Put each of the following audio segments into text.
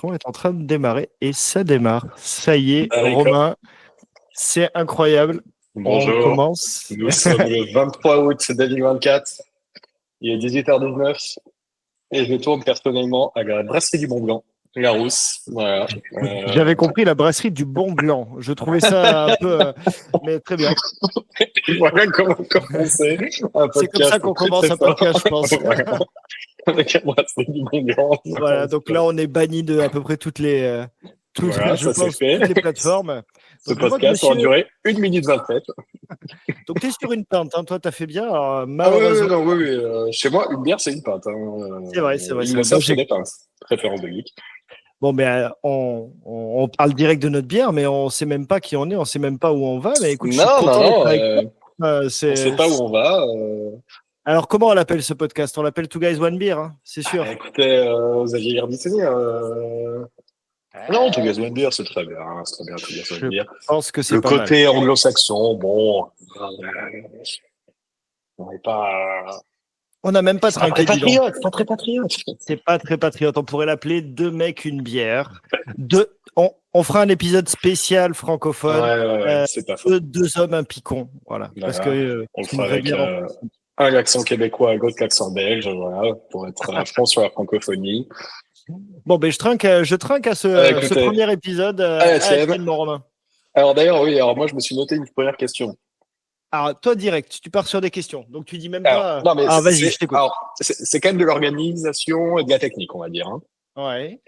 l'enregistrement est en train de démarrer et ça démarre. Ça y est, D'accord. Romain, c'est incroyable. Bonjour. On commence. Nous sommes le 23 août 2024. Il est 18h19 et je tourne personnellement à la brasserie du Mont Blanc, la Rousse. Voilà. J'avais compris la brasserie du Bon Gland. Je trouvais ça un peu, mais très bien. Voilà comment commencer un podcast. C'est comme ça qu'on commence un podcast, je pense. Voilà. Avec la brasserie du Mont Blanc. Voilà, donc là, on est banni de à peu près toutes les, Voilà, je ça pense, c'est fait. toutes les plateformes. Ce Donc, je vois que podcast aura monsieur- duré 1 minute 27. Donc, tu es sur une pinte, hein. Toi, tu as fait bien. Alors, Ah oui, malheureusement, oui. Chez moi, une bière, c'est une pinte. C'est vrai. Ils me servent sur des pintes. Préférence de geek. Bon, mais on parle direct de notre bière, mais on sait même pas qui on est, on sait même pas où on va. Mais écoute, je suis content d'être avec toi. On sait pas où on va. Alors, comment on l'appelle ce podcast? On l'appelle Two Guys One Beer, hein, c'est sûr. Écoutez, vous aviez l'air d'y tenir. Non, Two Guys One Beer, c'est très bien. C'est très bien, Two Guys One Beer. Je pense que c'est Le pas côté anglo-saxon, bon. On n'est pas. On n'a même pas C'est pas trinqué. très dis donc. patriote, pas très patriote. C'est pas très patriote. On pourrait l'appeler Deux mecs, une bière. On fera un épisode spécial francophone. Ouais, c'est pas faux. Deux hommes, un picon. Voilà. Voilà. Parce que On le c'est une fera vraie avec bière. un accent québécois, l'autre l'accent belge, voilà, pour être à fond sur la francophonie. Bon, ben je trinque à ce Écoutez. premier épisode. c'est- Mon Romain. Alors d'ailleurs, oui, alors moi je me suis noté une première question. Alors, toi, direct, tu pars sur des questions. Donc, tu dis même Alors, pas. non, mais Vas-y, c'est- je t'écoute. alors, c'est quand même de l'organisation et de la technique, on va dire. Hein. Ouais.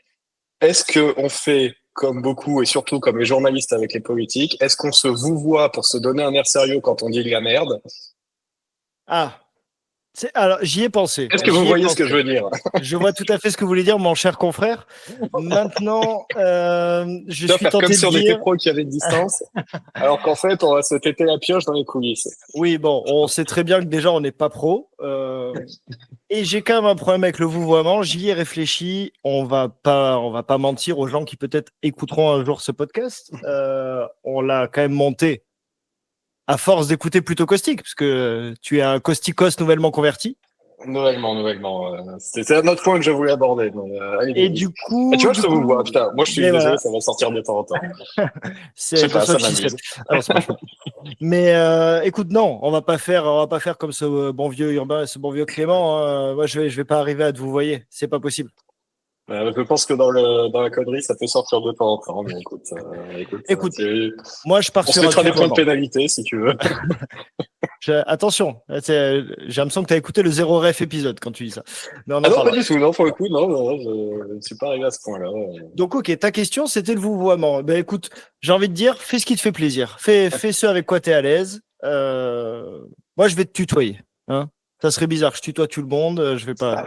Est-ce que on fait comme beaucoup et surtout comme les journalistes avec les politiques, est-ce qu'on se vouvoie pour se donner un air sérieux quand on dit de la merde? Ah. Alors, j'y ai pensé. Est-ce que vous voyez ce que je veux dire? Je vois tout à fait ce que vous voulez dire, mon cher confrère. Maintenant, je Tu vas suis faire tenté comme si on de était dire. pro qui avait une distance, alors qu'en fait on va se têter la pioche dans les coulisses. Oui, bon, on sait très bien que déjà, on n'est pas pro. Et j'ai quand même un problème avec le vouvoiement. J'y ai réfléchi. On va pas mentir aux gens qui peut-être écouteront un jour ce podcast. On l'a quand même monté à force d'écouter plutôt Caustique, parce que tu es un causticos nouvellement converti. Nouvellement. C'est un autre point que je voulais aborder. Mais, allez, Et du coup. Et tu vois, je te vous vois. Putain, moi je suis Mais désolé, voilà. ça va sortir de temps en temps. C'est Je sais pas, ça Just What She m'amuse. Said. Alors, c'est pas chaud. Mais écoute, non, on va pas faire comme ce bon vieux Urbain, ce bon vieux Clément. Hein. Moi, je vais pas arriver à te vous voyez. C'est pas possible. Je pense que dans la connerie, ça peut sortir de temps en temps. Mais écoute, Moi, je pars on se sur un mettra des points de tutoiement. pénalité si tu veux. Attention, j'ai l'impression que tu as écouté le zéro ref épisode quand tu dis ça. Mais on en Ah non, parlera. pas du tout. Non, pour le coup, non, je ne suis pas arrivé à ce point-là. Donc, ok, ta question, c'était le vouvoiement. Ben, écoute, j'ai envie de dire, fais ce qui te fait plaisir. Fais ce avec quoi tu es à l'aise. Moi, je vais te tutoyer. Hein, ça serait bizarre, je tutoie tout le monde. Je vais pas.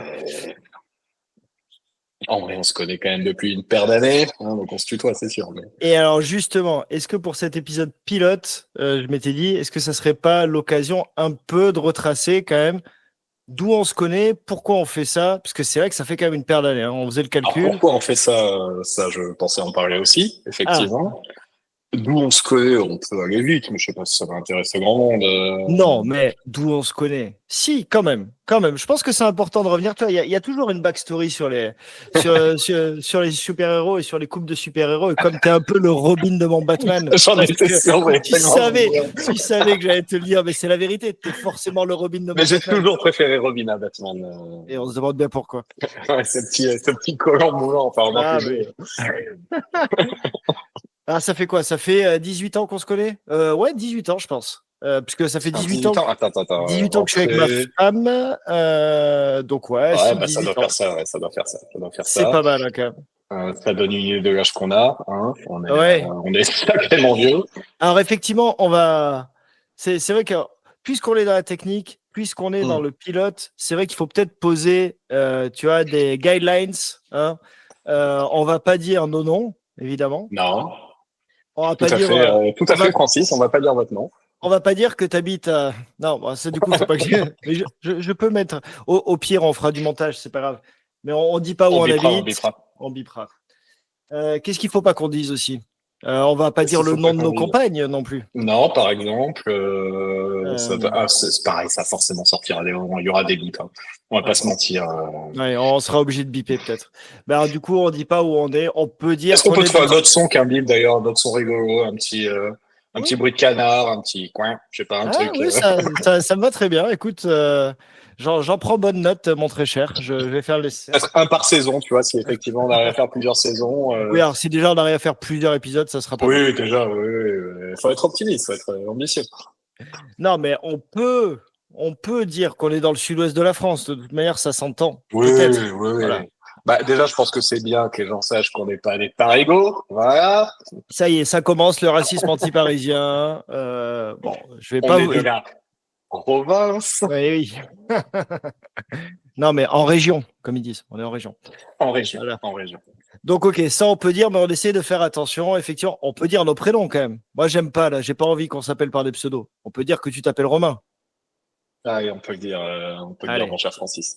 En vrai, on se connaît quand même depuis une paire d'années, hein, donc on se tutoie, c'est sûr. Mais... Et alors, justement, est-ce que pour cet épisode pilote, je m'étais dit, est-ce que ça serait pas l'occasion un peu de retracer quand même d'où on se connaît, pourquoi on fait ça? Parce que c'est vrai que ça fait quand même une paire d'années. Hein. On faisait le Alors, calcul. pourquoi on fait ça? Ça, je pensais en parler aussi, effectivement. D'où on se connaît, on peut aller vite, mais je sais pas si ça va intéresser grand monde. Non, mais d'où on se connaît. Si, quand même. Je pense que c'est important de revenir. Il y a toujours une backstory sur les super-héros et sur les couples de super-héros. Et comme tu es un peu le Robin de mon Batman, J'en étais sûr, mais tu savais que j'allais te le dire, mais c'est la vérité. Tu es forcément le Robin de mon Mais j'ai Batman. toujours préféré Robin à Batman. Et on se demande bien pourquoi. Ouais, ce petit collant moulant, enfin, on a Ah, ça fait quoi? Ça fait 18 ans qu'on se connaît? Ouais, 18 ans, je pense. Puisque ça fait 18 ans. Attends. 18 ans que je suis avec ma femme. Donc, ouais. Ouais, bah, ça doit faire ça, ça doit faire ça. C'est pas mal, hein, quand même. Ça donne une idée de l'âge qu'on a, hein. Ouais. On est sacrément vieux. Alors, effectivement, c'est vrai que, puisqu'on est dans la technique, puisqu'on est dans le pilote, c'est vrai qu'il faut peut-être poser, tu vois, des guidelines, hein. On va pas dire non, évidemment. Non. On va pas Tout à fait, Francis, on va pas dire votre nom. On va pas dire que tu habites à... Non, bah, c'est du coup, faut pas que mais je peux mettre... Au pire, on fera du montage, c'est pas grave. Mais on dit pas où on habite. On bipera. Qu'est-ce qu'il faut pas qu'on dise aussi? On va pas dire le nom de nos compagnes non plus. Non, par exemple, C'est pareil, ça forcément sortira des moments. Il y aura des doutes. Hein. On va pas se mentir. Ouais, on sera obligé de biper peut-être. Ben, alors, du coup, on dit pas où on est. On peut dire Est-ce qu'on peut est trouver un autre son qu'un bip d'ailleurs, un autre son rigolo, un petit bruit de canard, un petit coin, je sais pas, un truc. Oui, ça me va très bien. Écoute, j'en prends bonne note, mon très cher. Je vais faire le nécessaire. Peut-être un par saison, tu vois, si effectivement on arrive à faire plusieurs saisons. Oui, alors si déjà on arrive à faire plusieurs épisodes, ça sera pas mal. Oui, déjà, oui. Faut être optimiste, faut être ambitieux. Non, mais on peut dire qu'on est dans le sud-ouest de la France. De toute manière, ça s'entend. Oui, Peut-être. oui. Voilà. Bah, déjà, je pense que c'est bien que les gens sachent qu'on n'est pas des parigots. Voilà. Ça y est, ça commence le racisme anti-parisien. Bon, je vais On pas est de la province. Oui, oui. Non, mais en région, comme ils disent. On est en région. En région. Voilà. En région. Donc, ok, ça on peut dire, mais on essaie de faire attention. Effectivement, on peut dire nos prénoms quand même. Moi, j'aime pas, là. J'ai pas envie qu'on s'appelle par des pseudos. On peut dire que tu t'appelles Romain. Ah, et on peut le dire, mon cher Francis.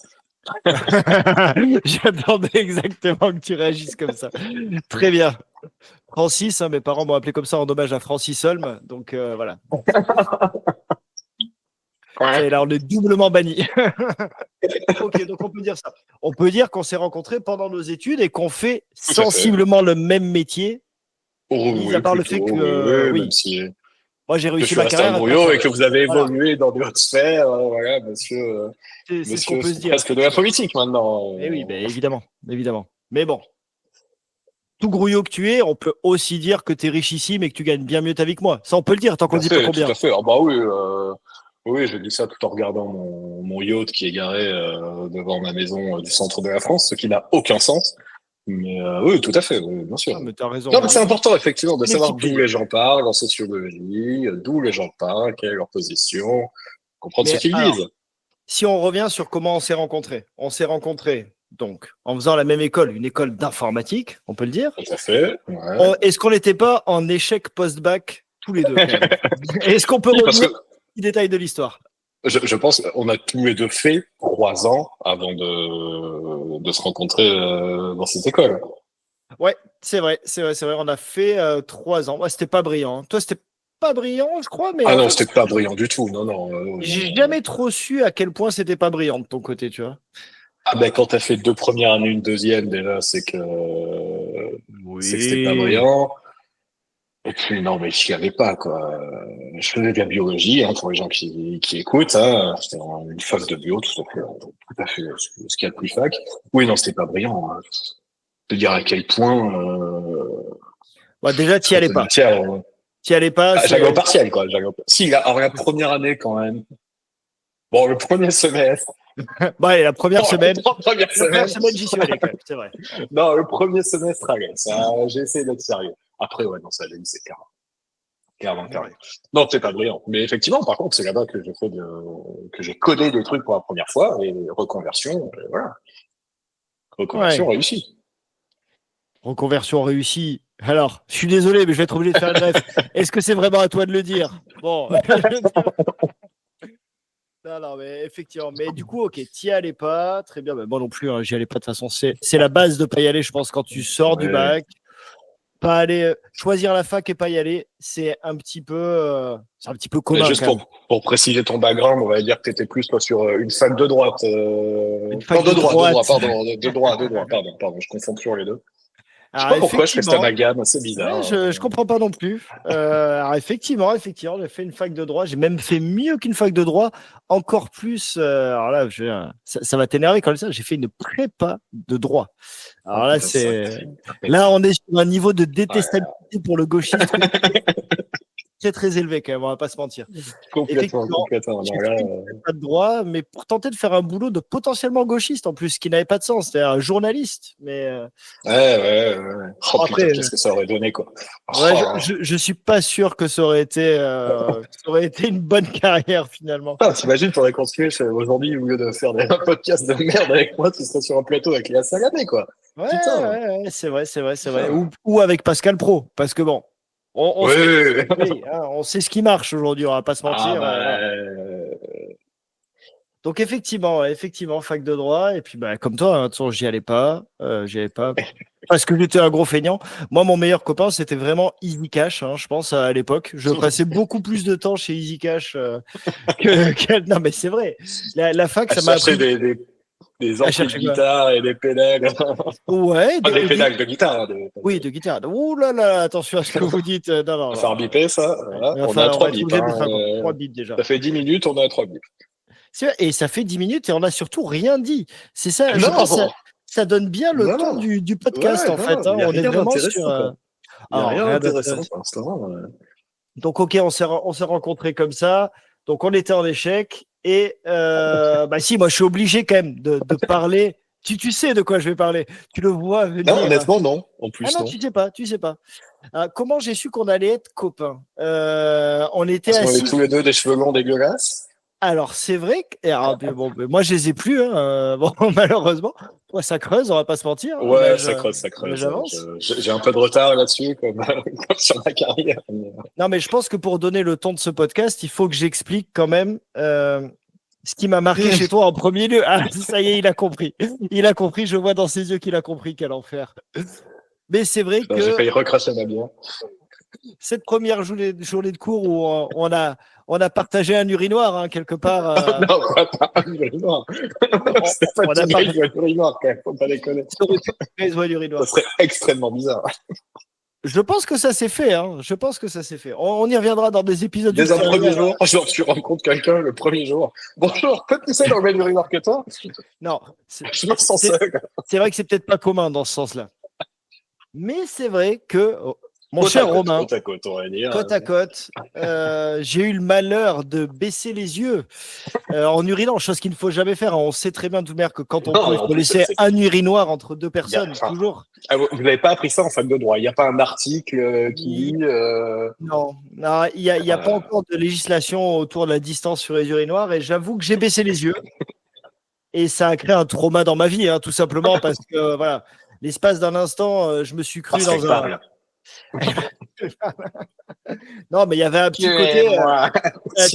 J'attendais exactement que tu réagisses comme ça. Très bien. Francis, hein, mes parents m'ont appelé comme ça en hommage à Francis Holm. Donc, voilà. Et là, on est doublement banni. Ok, donc on peut dire ça. On peut dire qu'on s'est rencontrés pendant nos études et qu'on fait sensiblement le même métier. Mis à part le fait que, même si moi j'ai je réussi suis ma resté carrière. un brouillon et que vous avez Voilà. évolué dans d'autres sphères, voilà, monsieur. C'est ce Monsieur, qu'on peut se dire. presque de la politique maintenant. Eh oui, ben, évidemment. Mais bon, tout grouillot que tu es, on peut aussi dire que tu es richissime et que tu gagnes bien mieux ta vie que moi. Ça, on peut le dire tant qu'on dit pas combien. Tout à fait. Ah bah oui, oui, je dis ça tout en regardant mon yacht qui est garé devant ma maison du centre de la France, ce qui n'a aucun sens. Mais oui, tout à fait, oui, bien sûr. Ah, mais t'as raison. Non, mais c'est important effectivement de Une savoir équipe d'où les gens parlent en sociologie, d'où les gens parlent, quelle est leur position, comprendre ce Mais qu'ils alors, disent. si on revient sur comment on s'est rencontrés donc en faisant la même école, une école d'informatique, on peut le dire. Tout à fait. Ouais. Est-ce qu'on n'était pas en échec post-bac tous les deux quand même? Est-ce qu'on peut Oui, parce revenir que aux petits détails de l'histoire? je pense qu'on a tous les deux fait 3 ans avant de se rencontrer dans cette école. Ouais, c'est vrai. On a fait 3 ans. Ouais, c'était pas brillant. Toi, c'était pas brillant, je crois, mais Ah en non, fait, c'était pas brillant du tout. Non. j'ai jamais trop su à quel point c'était pas brillant de ton côté, tu vois. Ah ben quand t'as fait 2 premières années, une deuxième, déjà, c'est que c'était pas Oui. brillant. Et puis non, mais j'y avais pas, quoi. Je faisais de la biologie, hein, pour les gens qui écoutent, hein. C'était une fac de bio, tout à fait ce qu'il y a de plus fac. Oui, non, c'était pas brillant. Hein. De dire à quel point Bah, déjà, t'y allais pas. matière, T'y allais pas. j'avais au partiel, quoi. Si, alors la première année, quand même. Bon, le premier semestre. Bah, allez, la première semaine. Première semaine, J'y suis allé quand même, c'est vrai. Non, le premier semestre, allez, ça, j'ai essayé d'être sérieux. Après, ouais, non, ça, j'ai dit, c'est clairement. Ouais. Non, c'est pas brillant. Mais effectivement, par contre, c'est là-bas que j'ai codé des trucs pour la première fois et reconversion, voilà. Reconversion réussie. Reconversion réussie. Alors, je suis désolé, mais je vais être obligé de faire une bref. Est-ce que c'est vraiment à toi de le dire? Bon. Non, mais effectivement. Mais du coup, ok, t'y allais pas. Très bien. Mais moi non plus, hein, j'y allais pas de toute façon. C'est la base de pas y aller, je pense, quand tu sors du bac. Pas aller choisir la fac et pas y aller, c'est un petit peu commun. Juste pour préciser ton background, on va dire que tu étais plus toi sur une fac de droite. Une fac de droit, de pardon, je confonds toujours les deux. Je sais Alors, pas pourquoi je fais cet amalgame, c'est bizarre. Ouais, je comprends pas non plus. Alors effectivement, j'ai fait une fac de droit. J'ai même fait mieux qu'une fac de droit, encore plus. Alors là, ça va t'énerver quand je dis ça. J'ai fait une prépa de droit. Alors là, là, on est sur un niveau de détestabilité pour le gauchisme très très élevé quand même. On va pas se mentir. Complètement. J'ai fait une prépa de droit, mais pour tenter de faire un boulot de potentiellement gauchiste en plus, ce qui n'avait pas de sens. C'était un journaliste, mais. Ouais. Oh, après, putain, qu'est-ce que ça aurait donné, quoi. Ouais, je suis pas sûr que ça aurait été une bonne carrière finalement. Ah, t'imagines, faudrait continuer aujourd'hui, au lieu de faire des podcasts de merde avec moi, tu serais sur un plateau avec Léa Salamé, quoi. Ouais, Putain. ouais, c'est vrai. Ou avec Pascal Pro, parce que bon, on sait ce qui marche aujourd'hui, on va pas se mentir. Donc effectivement, fac de droit, et puis bah, comme toi, hein, de toute façon, j'y allais pas. Parce que j'étais un gros feignant. Moi, mon meilleur copain, c'était vraiment Easy Cash, hein, je pense, à l'époque. Je passais beaucoup plus de temps chez Easy Cash Non, mais c'est vrai. La fac, À ça m'a chercher appris des à amplis de chercher quoi. guitare et des pédales. Ouais, Pas des pédales de guitare. oui, de guitare. Ouh là là, attention à ce que vous dites. Non, non, On va non. faire biper ça. Voilà. Il va On est à falloir, on va 3 être bips. obligé de Hein. mettre un 3 bits déjà. Ça fait 10 minutes, on est à 3 bips. C'est vrai, et ça fait 10 minutes et on n'a surtout rien dit. C'est ça, je Non, pense que ça donne bien le ton non. du podcast, Ouais, en fait. non, Hein. il n'y a On est rien vraiment sur. d'intéressant. Quoi. Il n'y a Alors, rien rien d'intéressant d'intéressant. pour l'instant. Donc, ok, on s'est rencontrés comme ça. Donc, on était en échec. Et bah si, moi, je suis obligé quand même de parler. Tu sais de quoi je vais parler. Tu le vois venir. Non, honnêtement, non. En Ah plus, non, non. tu sais pas. Comment j'ai su qu'on allait être copains on était Parce qu'on avait assis. tous les deux des cheveux longs dégueulasses. Alors, c'est vrai que. Alors, bon, moi, je les ai plus, hein, bon, malheureusement. Moi, ça creuse, on va pas se mentir. Hein, Ouais, ça creuse. J'avance. J'ai un peu de retard là-dessus, comme sur ma carrière. Non, mais je pense que pour donner le ton de ce podcast, il faut que j'explique quand même ce qui m'a marqué chez toi en premier lieu. Ah, ça y est, il a compris. Il a compris, je vois dans ses yeux qu'il a compris quel enfer. Mais c'est vrai J'ai que failli recracher ma bière. cette première journée de cours où on a partagé un urinoir, hein, quelque part. Non, quoi, pas un urinoir. C'est pas on a tout partagé un urinoir, quand même. Faut pas déconner. urinoir. Ça serait extrêmement bizarre. Je pense que ça s'est fait. Hein. Je pense que ça s'est fait. On y reviendra dans des épisodes. Dès un premier jour, tu rencontres quelqu'un le premier jour. Bonjour, peut-être que c'est dans le même urinoir que toi. Non, Je me sens seul. c'est vrai que c'est peut-être pas commun dans ce sens-là. Mais c'est vrai que, mon cher Romain, côte à côte, on va dire. côte à côte, j'ai eu le malheur de baisser les yeux en urinant, chose qu'il ne faut jamais faire. On sait très bien, tout mère, que quand on Non, peut, il en faut plus, laisser un urinoir entre deux personnes, enfin, toujours. Ah, vous n'avez pas appris ça en fac de droit. Il n'y a pas un article qui dit. Non, il n'y a pas encore de législation autour de la distance sur les urinoirs et j'avoue que j'ai baissé les yeux et ça a créé un trauma dans ma vie, hein, tout simplement parce que voilà, l'espace d'un instant, je me suis cru dans un. Non, mais il y avait un petit côté.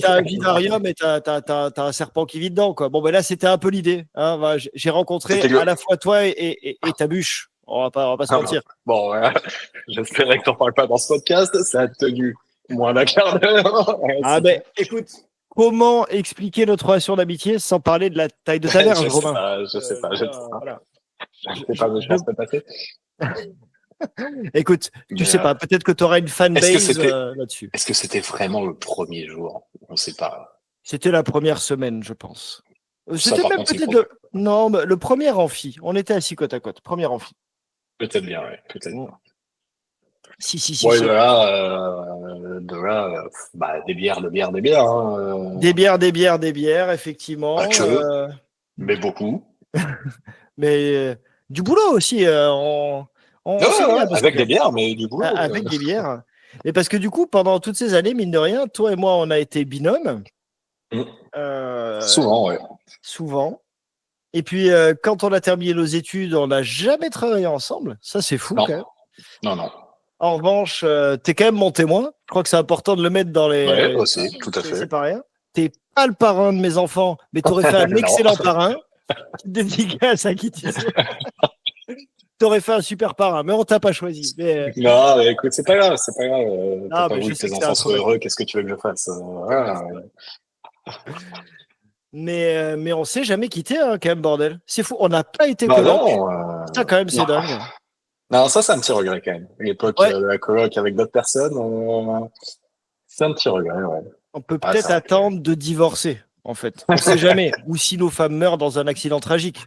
T'as un vivarium et t'as un serpent qui vit dedans, quoi. Bon, ben là, c'était un peu l'idée. Hein, voilà, j'ai rencontré à la fois toi et ta bûche. On va pas se mentir. Bon, j'espérais que tu n'en parles pas dans ce podcast. Ça a tenu moins d'un quart d'heure. Ah, ben, écoute, comment expliquer notre relation d'amitié sans parler de la taille de ta verge, Romain? Je sais pas. Voilà. Je sais pas, mais je pense que passer. Écoute, tu sais pas, peut-être que tu auras une fanbase là-dessus. Est-ce que c'était vraiment le premier jour? On ne sait pas. C'était la première semaine, je pense. Ça, C'était même peut-être non, mais le premier amphi. On était assis côte à côte. Premier amphi. Peut-être bien, oui. Peut-être. Si. Ouais, de là, bah, des bières. Hein, Des bières, effectivement. Pas que, mais beaucoup. Mais du boulot aussi. Avec des bières, mais du boulot. Avec des bières. Mais parce que du coup, pendant toutes ces années, mine de rien, toi et moi, on a été binômes. Souvent, ouais. Souvent. Et puis, quand on a terminé nos études, on n'a jamais travaillé ensemble. Ça, c'est fou, non. quand même. Non. En revanche, t'es quand même mon témoin. Je crois que c'est important de le mettre dans les. Ouais, aussi, tout à fait. C'est pas rien. T'es pas le parrain de mes enfants, mais t'aurais fait un excellent parrain. Dédicace à qui tu sais. T'aurais fait un super parrain, mais on t'a pas choisi. Mais... Non, mais écoute, c'est pas grave. T'as pas voulu que tes enfants soient heureux, qu'est-ce que tu veux que je fasse? Mais on s'est jamais quitté, hein, quand même, bordel. C'est fou, on n'a pas été coloc. Ça, quand même, c'est dingue. Non, ça, c'est un petit regret, quand même. L'époque de la coloc avec d'autres personnes, c'est un petit regret, ouais. On peut peut-être attendre de divorcer, en fait. On sait jamais. Ou si nos femmes meurent dans un accident tragique.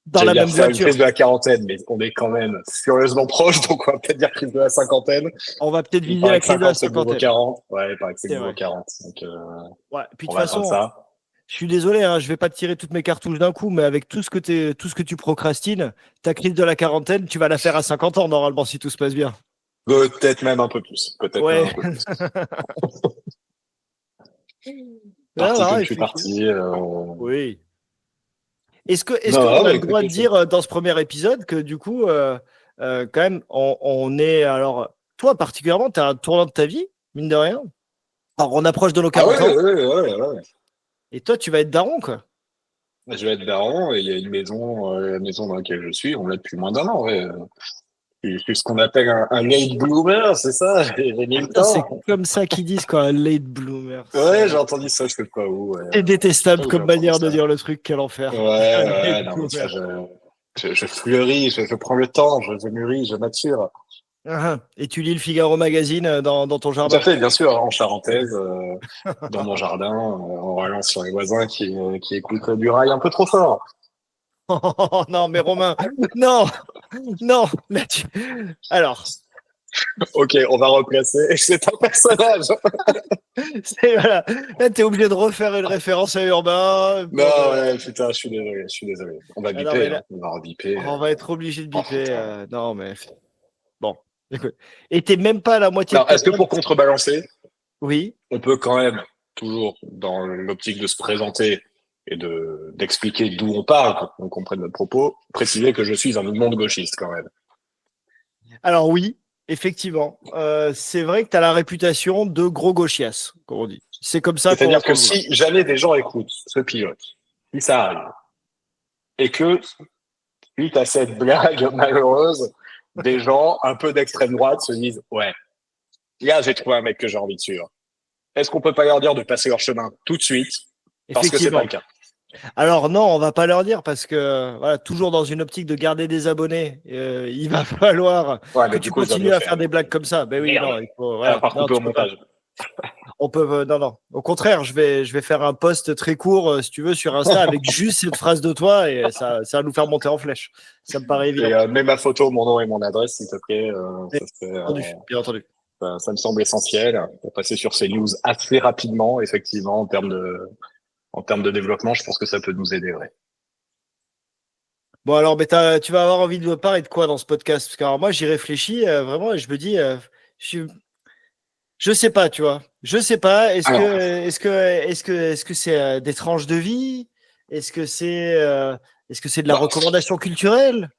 Dans la même voiture. Une crise de la quarantaine, mais on est quand même furieusement proche, donc on va peut-être dire crise de la cinquantaine. On va peut-être viser la crise de la cinquantaine. 40. Ouais, il paraît que c'est le nouveau 40. Donc, ouais, puis de toute façon, je suis désolé, hein, je vais pas te tirer toutes mes cartouches d'un coup, mais avec tout ce que tu procrastines, ta crise de la quarantaine, tu vas la faire à 50 ans, normalement, si tout se passe bien. Peut-être même un peu plus. Ouais. Même un peu plus. Je suis parti. Oui. Est-ce qu'on a le droit de dire dans ce premier épisode que du coup, quand même, on est. Alors, toi particulièrement, tu as un tournant de ta vie, mine de rien. Alors, on approche de nos 40 ans. Ouais. Et toi, tu vas être daron, quoi. Je vais être daron et il y a une maison, la maison dans laquelle je suis, on l'a depuis moins d'un an, ouais. Je suis ce qu'on appelle un late bloomer, c'est ça? J'ai mis le Putain, c'est temps. comme ça qu'ils disent, quoi, un late bloomer. Ouais, j'ai entendu ça, je sais pas où. Ouais. C'est détestable Oh, j'ai comme entendu manière de ça. dire le truc, quel enfer. Ouais, Un ouais, late non, mais ça, bloomer. je fleuris, je prends le temps, je mûris, je mature. Ah, et tu lis le Figaro Magazine dans ton Tout à jardin. fait, bien sûr, en charentaise, dans mon jardin, en râlant sur les voisins qui écoutent du rail un peu trop fort. Oh, non, mais Romain, non, non, là tu... Alors, Ok, on va replacer. C'est un personnage. voilà. Là, t'es obligé de refaire une référence à Urbain Non, pour de... ouais, putain, je suis désolé, je suis désolé. On va Ah non, mais biper, hein. là, On va rebiper. on va être obligé de Oh, biper. putain. Non, mais bon, écoute. Et t'es même pas à la moitié de Alors, ta est-ce que table. pour contrebalancer, Oui. on peut quand même, toujours dans l'optique de se présenter et d'expliquer d'où on parle pour qu'on comprenne notre propos, préciser que je suis un monde gauchiste quand même. Alors oui, effectivement. C'est vrai que t'as la réputation de gros gauchias, comme on dit. C'est comme ça C'est-à-dire qu'on que le voit. si jamais des gens écoutent ce pilote, si ça arrive, et que suite à cette blague malheureuse, des gens un peu d'extrême droite se disent ouais, là j'ai trouvé un mec que j'ai envie de suivre. Est-ce qu'on peut pas leur dire de passer leur chemin tout de suite parce que c'est pas Effectivement. le cas. Alors non, on va pas leur dire parce que voilà, toujours dans une optique de garder des abonnés, il va falloir Ouais, que mais du tu coup je dois me le continues à faire faire. des blagues comme ça. Ben oui, Merde. non, il faut Elle va voilà, pas non, recouper tu au peux pas. montage. On peut non non. Au contraire, je vais faire un post très court si tu veux sur Insta avec juste cette phrase de toi et ça va nous faire monter en flèche. Ça me paraît évident. Et mets ma photo, mon nom et mon adresse, s'il te plaît. Bien entendu, bien entendu. Ça me semble essentiel pour passer sur ces news assez rapidement, effectivement, en termes de développement. Je pense que ça peut nous aider, ouais. Bon alors, mais tu vas avoir envie de me parler de quoi dans ce podcast? Parce que alors, moi j'y réfléchis vraiment et je me dis, je sais pas, tu vois. Je sais pas. Alors, Est-ce que c'est des tranches de vie? Est-ce que c'est de la bah, recommandation culturelle?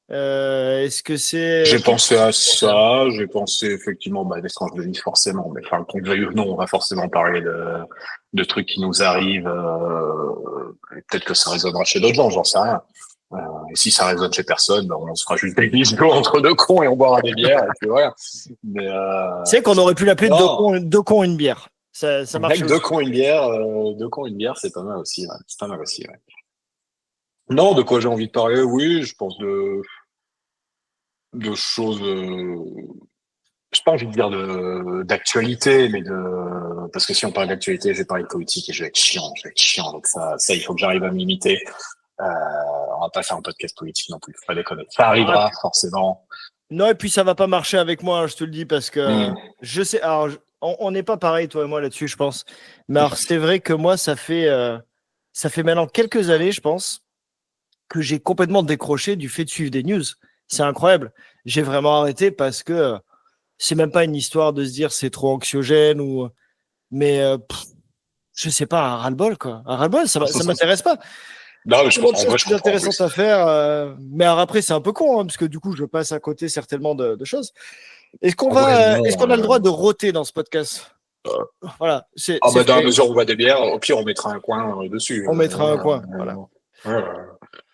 Est-ce que j'ai c'est pensé à ça, j'ai pensé effectivement bah, des tranches de vie forcément, mais enfin qu'on le veuille ou non, on va forcément parler de trucs qui nous arrivent. Et peut-être que ça résonnera chez d'autres gens, j'en sais rien. Et si ça résonne chez personne, bah, on se fera juste des bisous entre deux cons et on boira des bières et puis voilà. Mais C'est qu'on aurait pu l'appeler non, deux cons, une bière. Ça marchait avec deux aussi. cons une bière, deux cons une bière, c'est pas mal aussi. Ouais. C'est pas mal aussi. Ouais. Non, de quoi j'ai envie de parler? Oui, je pense de choses. J'ai pas envie de dire d'actualité, mais parce que si on parle d'actualité, je vais parler de politique et je vais être chiant avec ça. Ça, il faut que j'arrive à m'imiter. Euh, on va pas faire un podcast politique non plus, faut pas déconner. Ça Ah, arrivera forcément. non, et puis ça va pas marcher avec moi, hein, je te le dis, parce que Hmm. je sais. Alors, on n'est pas pareil, toi et moi, là-dessus, je pense. Mais alors, c'est vrai que moi, ça fait maintenant quelques années, je pense, que j'ai complètement décroché du fait de suivre des news. C'est incroyable. J'ai vraiment arrêté parce que c'est même pas une histoire de se dire c'est trop anxiogène ou. Mais je sais pas, un ras-le-bol, quoi. Un ras-le-bol, ça m'intéresse pas. Non, mais je Tellement de comprends. En choses vrai, je plus comprends en intéressantes plus. à faire. Mais alors après, c'est un peu con, hein, parce que du coup, je passe à côté certainement de choses. En vrai, Est-ce non. qu'on a le droit de roter dans ce podcast? Voilà, Ah c'est bah dans la fait. mesure où on voit des bières, au pire on mettra un coin dessus. On mettra un Voilà. coin. Voilà.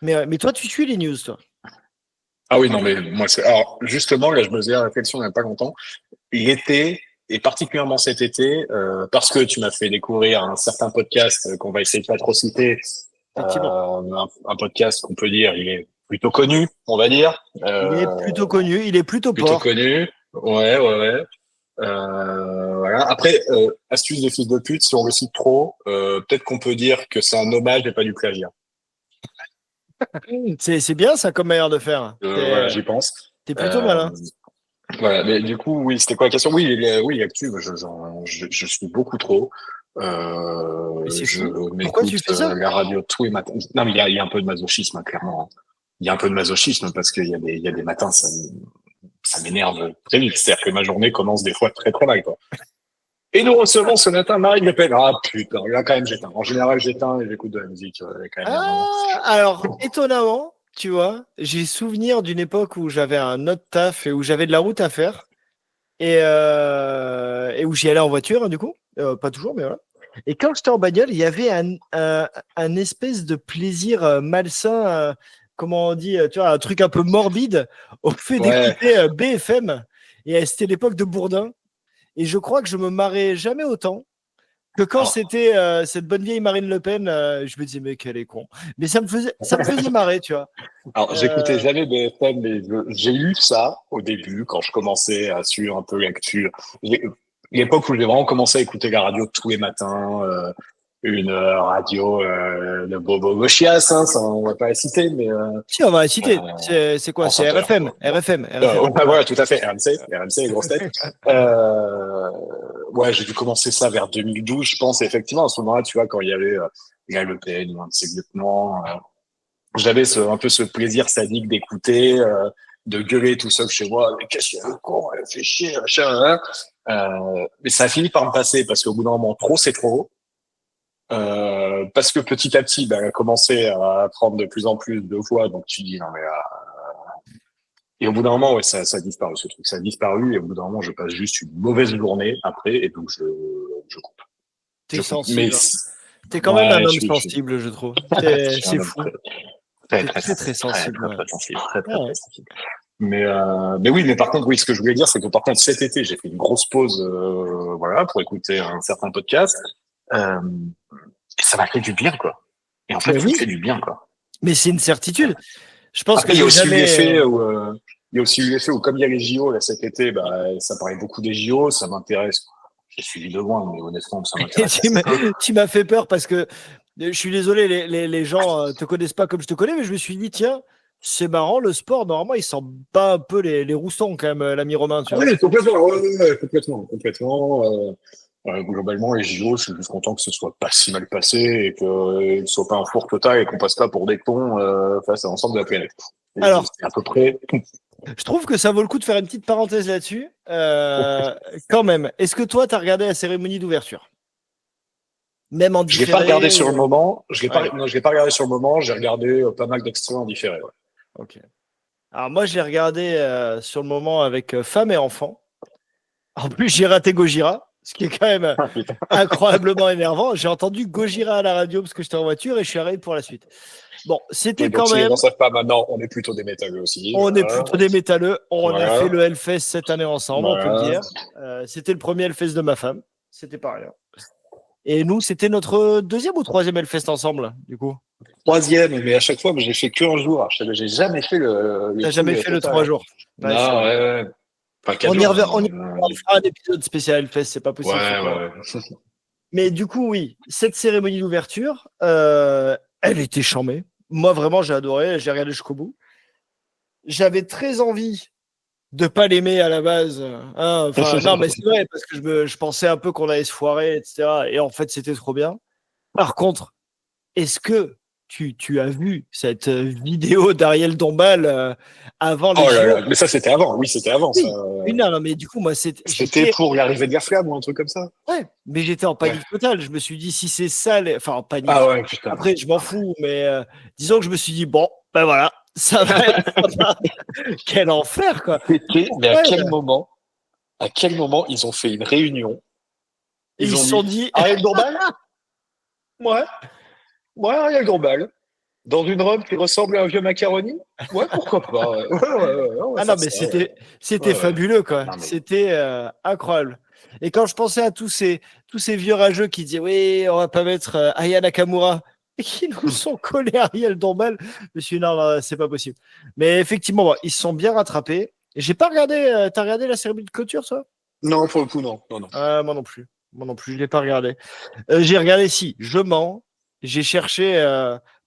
Voilà. Mais toi, tu suis les news, toi. Ah oui, non, mais moi, alors, justement, là, je me faisais la réflexion il n'y a pas longtemps. L'été, et particulièrement cet été, parce que tu m'as fait découvrir un certain podcast qu'on va essayer de pas trop citer, Effectivement. un podcast qu'on peut dire, il est plutôt connu, on va dire. Il est plutôt connu, il est plutôt Plutôt port. connu. Ouais, ouais, ouais. Voilà. Après, astuce de fils de pute, si on le cite trop, peut-être qu'on peut dire que c'est un hommage et pas du plagiat. C'est bien ça comme manière de faire. Voilà, j'y pense. T'es plutôt Euh, malin. Voilà, mais du coup, oui, c'était quoi la question? Oui, oui, actu, je suis beaucoup trop. Mais c'est Je fou. Pourquoi m'écoute tu fais ça? la radio tous les matins. Non, mais il y a un peu de masochisme, hein, clairement. Il y a un peu de masochisme parce il y a des matins, ça m'énerve très vite. C'est-à-dire que ma journée commence des fois très très mal, quoi. Et nous recevons ce matin Marie Le Pen. Ah putain, là quand même j'éteins. En général j'éteins et j'écoute de la musique. Quand même, il y a un moment. Ah, alors, étonnamment, tu vois, j'ai souvenir d'une époque où j'avais un autre taf et où j'avais de la route à faire et où j'y allais en voiture, hein, du coup. Pas toujours, mais voilà. Et quand j'étais en bagnole, il y avait un espèce de plaisir malsain comment on dit, tu vois, un truc un peu morbide au fait Ouais. d'écouter BFM. Et c'était l'époque de Bourdin. Et je crois que je me marrais jamais autant que quand Alors, c'était cette bonne vieille Marine Le Pen. Je me disais, mais qu'elle est con. Mais ça me faisait marrer, tu vois. j'écoutais Euh, jamais BFM, mais j'ai eu ça au début quand je commençais à suivre un peu l'actu. J'ai- L'époque où j'ai vraiment commencé à écouter la radio tous les matins, une radio de Bobo Gauchias, hein, ça, on va pas la citer, mais Si, on va la citer. euh, C'est quoi? C'est chanteur, RFM. quoi. Bon. RFM. RFM. Ouais, voilà, tout à fait. RMC, les grosses têtes. Ouais, j'ai dû commencer ça vers 2012, je pense. Et effectivement, à ce moment-là, tu vois, quand il y avait Guy Le Pen, un de ses lieutenants, j'avais un peu ce plaisir sadique d'écouter, de gueuler tout seul chez moi. Mais qu'est-ce qu'il y a, le con, elle fait chier, machin, hein. Mais ça a fini par me passer parce qu'au bout d'un moment, trop, c'est trop. Parce que petit à petit, ben, elle a commencé à prendre de plus en plus de voix. Donc tu dis, non mais et au bout d'un moment, ouais, ça a disparu, ce truc. Ça a disparu, et au bout d'un moment, je passe juste une mauvaise journée après, et donc je coupe. T'es Mais, sensible. T'es quand même un ouais, homme sensible, je trouve. je suis un C'est homme fou. très, T'es très très, très sensible, très, sensible. très, Ouais. très sensible, très, Ah très, très ouais. sensible. Mais oui, mais par contre, oui, ce que je voulais dire, c'est que par contre, cet été, j'ai fait une grosse pause, voilà, pour écouter un certain podcast, et ça m'a fait du bien, quoi. Et en Mais fait, ça me oui, fait du bien, quoi. mais c'est une certitude. Je pense que Après, il y a j'ai aussi eu jamais. l'effet où, il y a aussi eu l'effet où, comme il y a les JO, là, cet été, bah, ça parlait beaucoup des JO, ça m'intéresse. J'ai suivi de loin, mais honnêtement, ça m'intéresse tu assez m'as peu. tu m'as fait peur parce que je suis désolé, les gens te connaissent pas comme je te connais, mais je me suis dit, tiens, c'est marrant, le sport, normalement, il s'en bat un peu les roussons, quand même, l'ami Romain, tu Ah vois. oui, complètement, ouais, complètement, complètement. Globalement, les JO, je suis juste content que ce soit pas si mal passé et que ne soit pas un four total et qu'on passe pas pour des cons face à l'ensemble de la planète. Et Alors, c'est à peu près. je trouve que ça vaut le coup de faire une petite parenthèse là-dessus. Quand même, est-ce que toi, tu as regardé la cérémonie d'ouverture? Même en Je l'ai pas regardé différé sur le ou... moment. Ouais, Non, je l'ai pas regardé sur le moment. J'ai regardé pas mal d'extraits en différé. Ouais. ok. Alors moi, je l'ai regardé sur le moment avec femme et enfant. En plus, j'ai raté Gojira, ce qui est quand même Ah, putain. incroyablement énervant. J'ai entendu Gojira à la radio parce que j'étais en voiture et je suis arrivé pour la suite. Bon, Oui, c'était donc quand si les même, gens savent pas maintenant, on est plutôt des métalleux aussi. on est Voilà. plutôt des métalleux. On a fait Voilà. le Hellfest cette année ensemble, on peut le Voilà. dire. C'était le premier Hellfest de ma femme. C'était pas rien. Et nous, c'était notre deuxième ou troisième Hellfest ensemble, du coup. Troisième, mais à chaque fois, j'ai fait que un jour. J'ai jamais fait le T'as jamais full fait le total. 3 jours. Ouais, c'est Non, vrai. ouais, ouais. Enfin, quatre On y jours revient, même. on fera un épisode spécial Hellfest, c'est pas possible, faut Ouais, qu'on. ouais, ouais. Mais du coup, oui, cette cérémonie d'ouverture, elle était charmée. Moi, vraiment, j'ai adoré. J'ai regardé jusqu'au bout. J'avais très envie de pas l'aimer à la base. Hein. Enfin, non, mais c'est vrai, parce que je pensais un peu qu'on allait se foirer, etc. Et en fait, c'était trop bien. Par contre, est-ce que tu as vu cette vidéo d'Ariel Dombal avant les Oh là là, JO? mais ça c'était avant, oui c'était avant ça. Oui. Oui, non, non, mais du coup, moi, C'était j'étais. pour l'arrivée de la flamme ou un truc comme ça. Ouais, mais j'étais en Ouais. panique totale. Je me suis dit, si c'est ça, enfin, en Ah panique. ouais, putain. Après, je m'en fous, mais disons que je me suis dit, bon, ben voilà, ça va être sympa. Quel enfer, quoi. Mais Pourquoi à quel moment ils ont fait une réunion? ils Ils se ont sont dit dit, Ariel Dombal? Ouais, ouais, Ariel Dombal. Dans une robe qui ressemble à un vieux macaroni? Ouais, pourquoi pas. Ouais, ouais, ouais, ouais, on va ah non, faire mais ça. Ouais, c'était ouais, ouais. fabuleux, quoi. Non, mais... C'était incroyable. Et quand je pensais à tous ces vieux rageux qui disaient, oui, on va pas mettre Aya Nakamura, et qui nous sont collés Ariel Dombal, je me suis dit, non, non, c'est pas possible. Mais effectivement, bon, ils se sont bien rattrapés. J'ai pas regardé, t'as regardé la cérémonie de clôture, toi? Non, pour le coup, non. Non, non. Moi non plus. Moi non plus, je l'ai pas regardé. J'ai regardé, si, je mens. J'ai cherché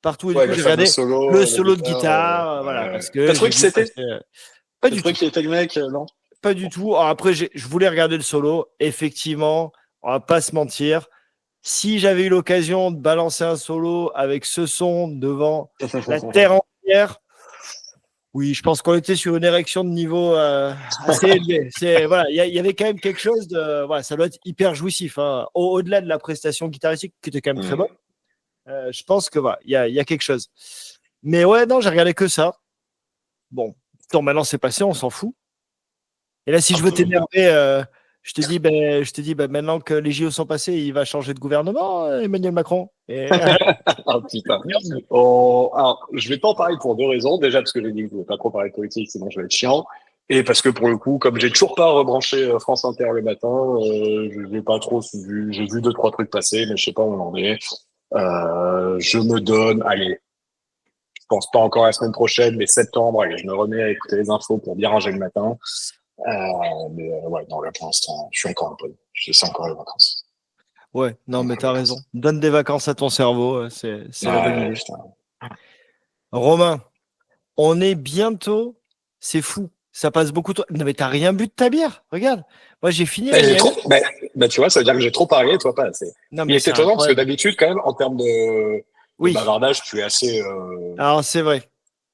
partout et du Ouais, coup, le j'ai fameux regardé le solo, la solo de guitare. guitare. Voilà, Ouais. parce T'as que trouvé j'ai que vu c'était? passer. Pas T'as du trouvé tout. qu'il était le mec? Non? Pas du tout. Alors après, je voulais regarder le solo. Effectivement, on va pas se mentir. Si j'avais eu l'occasion de balancer un solo avec ce son devant la terre entière, oui, je pense qu'on était sur une érection de niveau assez élevé. Voilà, il y avait quand même quelque chose de, voilà, ça doit être hyper jouissif. Hein. Au-delà de la prestation guitaristique qui était quand même très bonne, Hmm. je pense que voilà, il y a quelque chose. Mais ouais, non, j'ai regardé que ça. Bon, tant maintenant c'est passé, on s'en fout. Et là, si Un je veux peu. t'énerver, maintenant que les JO sont passés, il va changer de gouvernement, Emmanuel Macron. Et... Ah, putain. Alors, je vais pas en parler pour deux raisons. Déjà, parce que j'ai dit que je voulais pas trop parler de politique, sinon je vais être chiant. Et parce que pour le coup, comme j'ai toujours pas rebranché France Inter le matin, je l'ai pas trop suivi. J'ai vu deux, trois trucs passer, mais je sais pas où on en est. Je me donne, allez, je pense pas encore la semaine prochaine, mais septembre, allez, je me remets à écouter les infos pour bien ranger le matin. Ouais, non, là, pour l'instant, je suis encore un peu, je sais encore les vacances. Ouais, non, mais t'as raison. Donne des vacances à ton cerveau, c'est la bonne idée. Putain. Romain, on est bientôt, c'est fou, ça passe beaucoup de temps. Non, mais t'as rien bu de ta bière, regarde. Moi, j'ai fini la mienne. Tu vois, ça veut dire que j'ai trop parlé, toi pas assez. Non, mais c'est étonnant parce que d'habitude, quand même, en termes de bavardage, tu es assez. Alors, c'est vrai.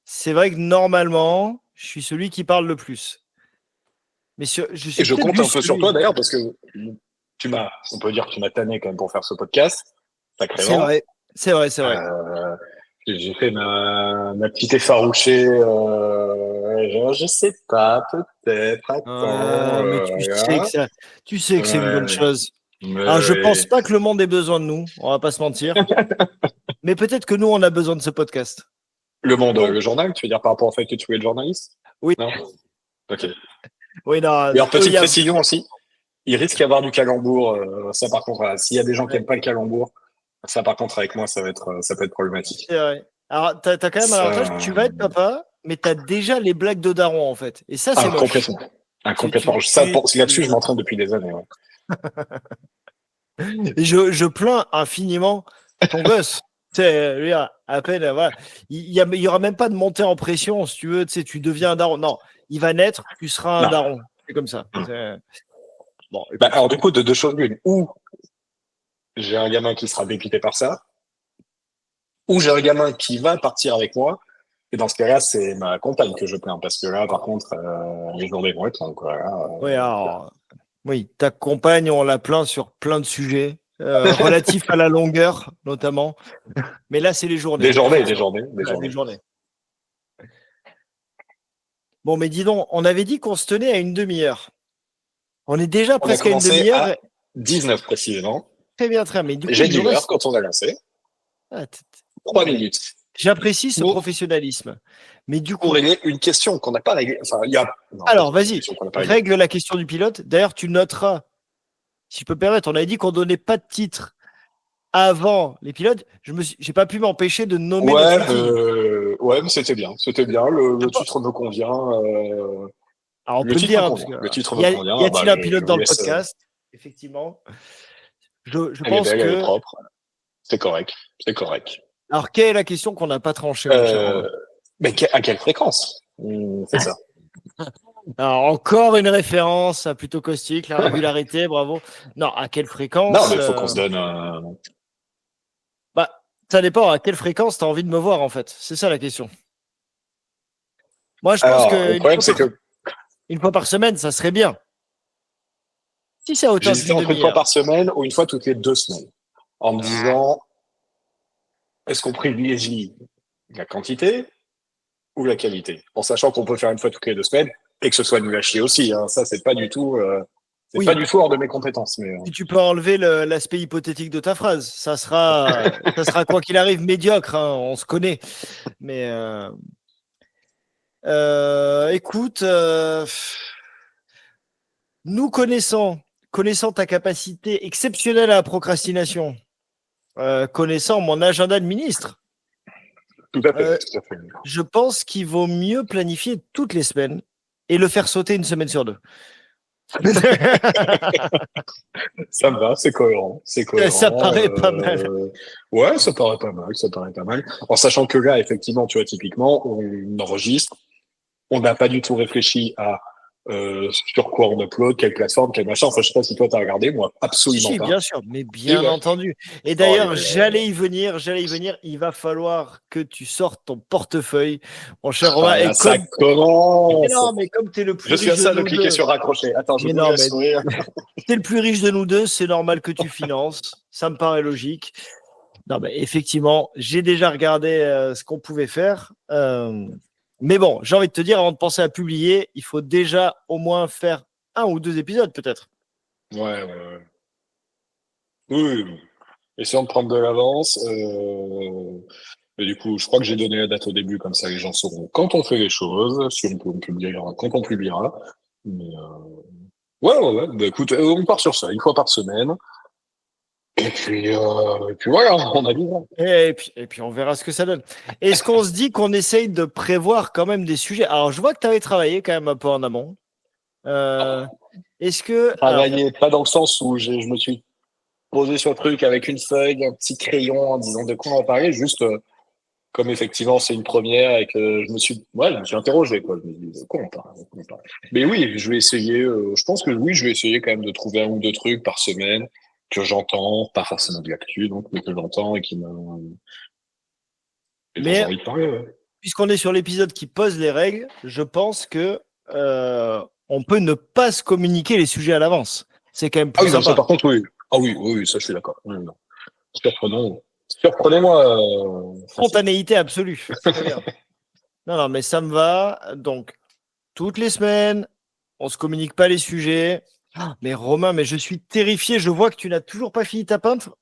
C'est vrai que normalement, je suis celui qui parle le plus. Mais je compte un peu sur toi d'ailleurs parce que on peut dire que tu m'as tanné quand même pour faire ce podcast. Sacrément. C'est vrai. J'ai fait ma petite effarouchée. Je sais pas, peut-être. Attends. Mais tu sais que c'est une bonne chose. Alors, je pense pas que le monde ait besoin de nous. On va pas se mentir. Mais peut-être que nous, on a besoin de ce podcast. Le monde, le journal, tu veux dire par rapport au fait que tu es le journaliste? Oui. Non. Ok. Oui, non. Et alors, petite précision aussi. Il risque d'y avoir du calembour. Ça, par contre, voilà, s'il y a des gens qui n'aiment pas le calembour, ça, par contre, avec moi, ça peut être problématique. C'est vrai. Alors, t'as quand même un avantage. Tu vas être papa, mais t'as déjà les blagues de daron, en fait. Et ça, c'est moche. Complètement. Complètement. Là-dessus, je m'entraîne depuis des années. Ouais. Et je plains infiniment ton gosse. Lui, à peine, voilà. Il y aura même pas de montée en pression, si tu veux. Tu deviens un daron. Non, il va naître, tu seras un daron. C'est comme ça. Bon. Alors, du coup, de deux choses l'une. Ou j'ai un gamin qui sera dépité par ça, ou j'ai un gamin qui va partir avec moi. Et dans ce cas-là, c'est ma compagne que je plains. Parce que là, par contre, les journées vont être longues. Oui, ta compagne, on la plaint sur plein de sujets. Relatifs à la longueur, notamment. Mais là, c'est les journées. Des journées. Bon, mais dis donc, on avait dit qu'on se tenait à une demi-heure. On est déjà presque à une demi-heure. À 19 précisément. Très bien. Mais du coup, j'ai dit l'heure quand on a lancé. 3 minutes. J'apprécie ce professionnalisme. Mais du coup. Pour régler une question qu'on n'a pas réglée. Enfin, alors, vas-y, règle la question du pilote. D'ailleurs, tu noteras. Si je peux me permettre, on avait dit qu'on donnait pas de titre avant les pilotes. J'ai pas pu m'empêcher de nommer mais c'était bien. Le titre me convient. Alors, on peut le dire. Le titre me convient. Y a-t-il un pilote dans le podcast? Effectivement. Je pense que. Elle est propre. C'est correct. Alors, quelle est la question qu'on n'a pas tranchée? Mais à quelle fréquence? C'est ça. Alors, encore une référence plutôt caustique, la régularité, bravo. Non, à quelle fréquence? Non, mais il faut qu'on se donne. Ça dépend à quelle fréquence tu as envie de me voir, en fait. C'est ça la question. Moi, je pense que. Le problème, c'est que. Une fois par semaine, ça serait bien. Si c'est autant j'hésitais entre une fois par semaine ou une fois toutes les 2 semaines. En me disant, est-ce qu'on privilégie la quantité ou la qualité? En sachant qu'on peut faire une fois toutes les 2 semaines et que ce soit nul à chier aussi. Hein. Ça, c'est pas du tout. Pas du tout hors de mes compétences. Mais, si tu peux enlever l'aspect hypothétique de ta phrase, ça sera quoi qu'il arrive médiocre. Hein, on se connaît. Mais écoute, nous connaissant ta capacité exceptionnelle à la procrastination, connaissant mon agenda de ministre, tout à fait. Je pense qu'il vaut mieux planifier toutes les semaines et le faire sauter une semaine sur 2. Ça me va, c'est cohérent. Ça paraît pas mal. Ouais, ça paraît pas mal. En sachant que là, effectivement, tu vois, typiquement, on enregistre, on n'a pas du tout réfléchi à sur quoi on upload, quelle plateforme, quel machin. Enfin, je sais pas si toi t'as regardé, moi, absolument pas. Bien sûr, mais bien entendu. Et d'ailleurs, j'allais y venir. Il va falloir que tu sortes ton portefeuille, mon cher Romain. Ça commence. Non, mais comme t'es le plus riche de nous deux. Je suis à ça de cliquer sur raccrocher. Attends, je vais sourire. T'es le plus riche de nous deux, c'est normal que tu finances. Ça me paraît logique. Non, mais effectivement, j'ai déjà regardé ce qu'on pouvait faire. Mais bon, j'ai envie de te dire, avant de penser à publier, il faut déjà au moins faire 1 ou 2 épisodes, peut-être. Ouais, ouais, ouais. Oui, oui, oui. Essayons de prendre de l'avance. Et du coup, je crois que j'ai donné la date au début, comme ça les gens sauront quand on fait les choses, si on publiera, quand on publiera. Mais ouais, ouais, ouais. Bah, écoute, on part sur ça, une fois par semaine. Et puis voilà, on a dit. Et puis, on verra ce que ça donne. Est-ce qu'on se dit qu'on essaye de prévoir quand même des sujets? Alors, je vois que tu avais travaillé quand même un peu en amont. Euh, Est-ce que. Alors, Travailler, pas dans le sens où je me suis posé sur le truc avec une feuille, un petit crayon en disant de quoi on va parler, juste comme effectivement c'est une première et que je me suis interrogé, quoi. Je me dis, de quoi on parle, de quoi on parle. Mais oui, je vais essayer, je pense que oui, je vais essayer quand même de trouver un ou deux trucs par semaine que j'entends, pas forcément de l'actu, donc, mais que j'entends et dont j'ai mais envie de parler, ouais. puisqu'on est sur l'épisode qui pose les règles, je pense que on peut ne pas se communiquer les sujets à l'avance. C'est quand même Ah plus oui, non, ça sympa. par contre, oui. Ah oui, oui, oui, ça je suis d'accord. Oui, non. Surprenez-moi, facile. Spontanéité absolue. Très bien. Non, non, mais ça me va. Donc, toutes les semaines, on se communique pas les sujets. Ah, mais Romain, mais je suis terrifié. Je vois que tu n'as toujours pas fini ta peintre.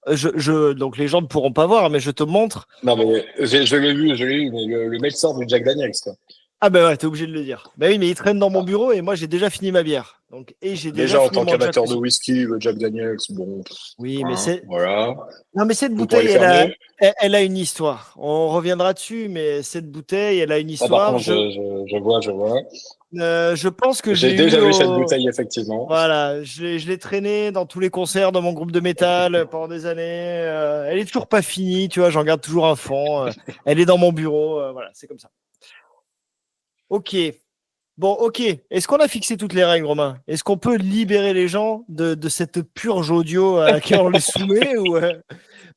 Donc les gens ne pourront pas voir, mais je te montre. Non, mais je l'ai vu, mais le mec sort du Jack Daniels, quoi. Ah ben ouais, t'es obligé de le dire. Ben oui, mais il traîne dans mon bureau et moi j'ai déjà fini ma bière. Donc et j'ai déjà Déjà, en fini tant mon Jack qu'amateur de aussi. whisky, le Jack Daniels, bon, Oui, mais hein, c'est voilà. non, mais cette Vous pourrez bouteille, le fermer. elle a une histoire. On reviendra dessus, mais cette bouteille, elle a une Ah, par histoire. contre, je vois. Je pense que J'ai j'ai eu déjà vu cette bouteille, effectivement. voilà, je l'ai traînée dans tous les concerts dans mon groupe de métal pendant des années. Elle est toujours pas finie, tu vois, j'en garde toujours un fond. Elle est dans mon bureau, voilà, c'est comme ça. Ok. Bon, ok. Est-ce qu'on a fixé toutes les règles, Romain? Est-ce qu'on peut libérer les gens de cette purge audio à laquelle on les soumet ou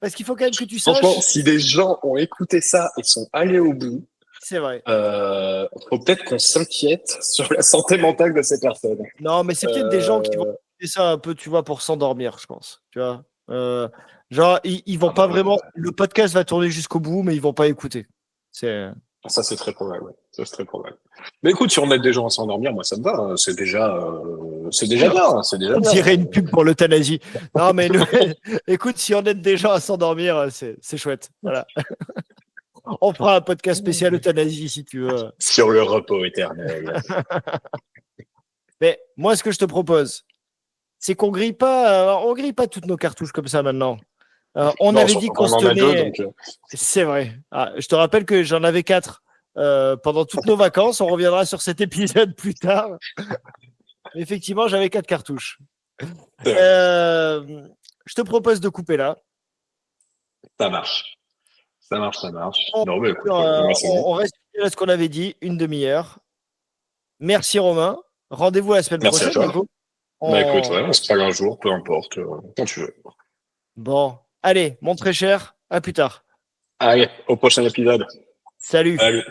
Parce qu'il faut quand même que tu Franchement, saches, si des gens ont écouté ça et sont allés au bout, c'est vrai. faut peut-être qu'on s'inquiète sur la santé mentale de ces personnes. Non, mais c'est peut-être des gens qui vont Euh, écouter ça un peu, tu vois, pour s'endormir, je pense. Tu vois. Genre, ils vont ah pas bah, vraiment. Le podcast va tourner jusqu'au bout, mais ils vont pas écouter. C'est. ça, c'est très probable. Ouais. Ça, c'est très probable. Mais écoute, si on aide des gens à s'endormir, moi, ça me va. Hein. C'est déjà bien. Hein. C'est déjà On bien. dirait une pub pour l'euthanasie. Non, mais écoute, si on aide des gens à s'endormir, c'est chouette. Voilà. On fera un podcast spécial euthanasie si tu veux. Sur le repos éternel. Mais moi, ce que je te propose, c'est on grille pas toutes nos cartouches comme ça maintenant. On Non, avait surtout dit qu'on qu'on se en a deux, tenait. donc. C'est vrai. Ah, je te rappelle que j'en avais 4 pendant toutes nos vacances. On reviendra sur cet épisode plus tard. Effectivement, j'avais 4 cartouches. Je te propose de couper là. Ça marche. Ça marche, ça marche. On, Non, mais écoute, moi, c'est bon. on reste à ce qu'on avait dit, une demi-heure. Merci Romain. Rendez-vous la semaine Merci à prochaine, du toi. coup. Bah écoute, On... ouais, on se parle un jour, peu importe, quand tu veux. Bon, allez, mon très cher, à plus tard. Allez, au prochain épisode. Salut. Salut.